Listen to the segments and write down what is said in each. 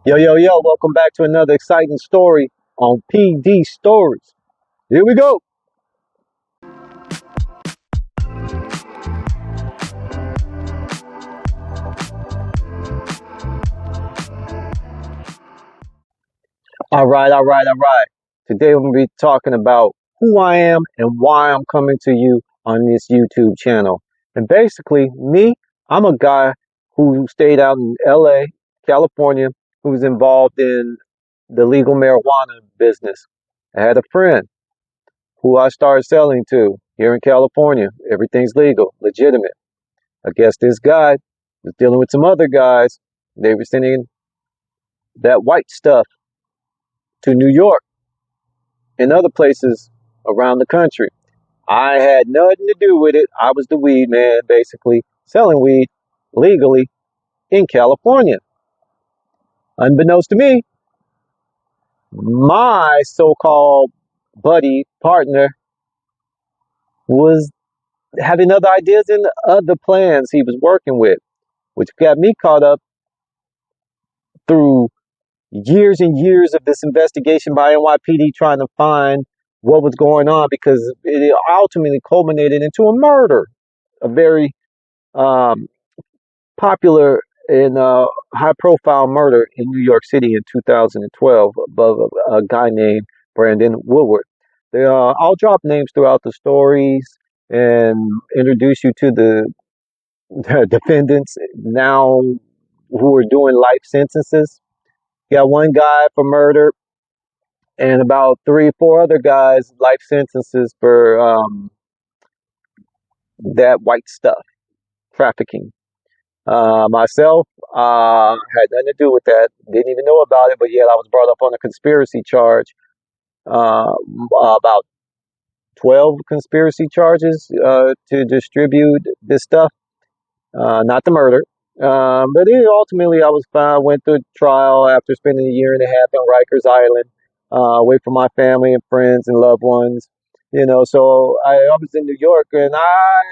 Yo, welcome back to another exciting story on PD Stories. Here we go. All right. Today we're going to be talking about who I am and why I'm coming to you on this YouTube channel. And basically, I'm a guy who stayed out in LA, California, who was involved in the legal marijuana business. I had a friend who I started selling to here in California. Everything's legal, legitimate. I guess this guy was dealing with some other guys. They were sending that white stuff to New York and other places around the country. I had nothing to do with it. I was the weed man, basically selling weed legally in California. Unbeknownst to me, my so-called buddy partner was having other ideas and other plans he was working with, which got me caught up through years and years of this investigation by NYPD trying to find what was going on, because it ultimately culminated into a murder, a very um, popular and high profile murder in New York City in 2012 above a guy named Brandon Woodward. I'll drop names throughout the stories and introduce you to the defendants now who are doing life sentences. You got one guy for murder and about 3 or 4 other guys life sentences for that white stuff trafficking. Myself had nothing to do with that. Didn't even know about it, but yet I was brought up on a conspiracy charge. About 12 conspiracy charges to distribute this stuff, not the murder. But ultimately, I was found. Went through trial after spending a year and a half on Rikers Island, away from my family and friends and loved ones. So I was in New York, and I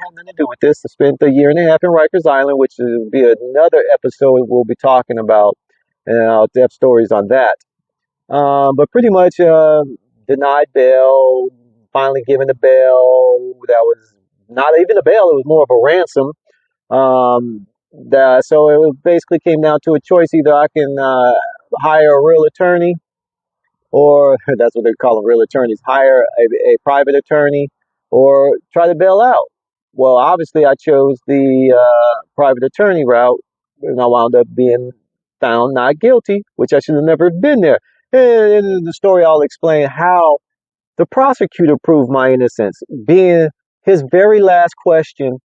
had nothing to do with this. I spent a year and a half in Rikers Island, which will be another episode we'll be talking about, and I'll have stories on that. But pretty much denied bail, finally given a bail that was not even a bail, it was more of a ransom. So it basically came down to a choice. Either I can hire a real attorney, or that's what they call them, real attorneys, hire a private attorney, or try to bail out. Well, obviously, I chose the private attorney route, and I wound up being found not guilty, which I should have never been there. And in the story, I'll explain how the prosecutor proved my innocence, being his very last question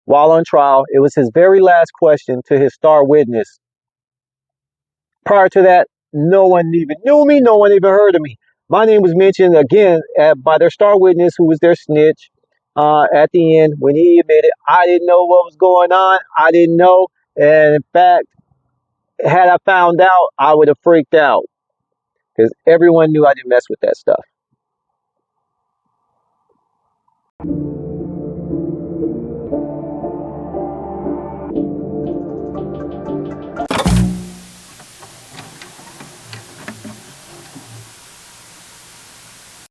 while on trial. It was his very last question to his star witness. Prior to that, no one even knew me. No one even heard of me. My name was mentioned again by their star witness, who was their snitch. At the end, when he admitted, I didn't know what was going on. I didn't know. And in fact, had I found out, I would have freaked out, because everyone knew I didn't mess with that stuff.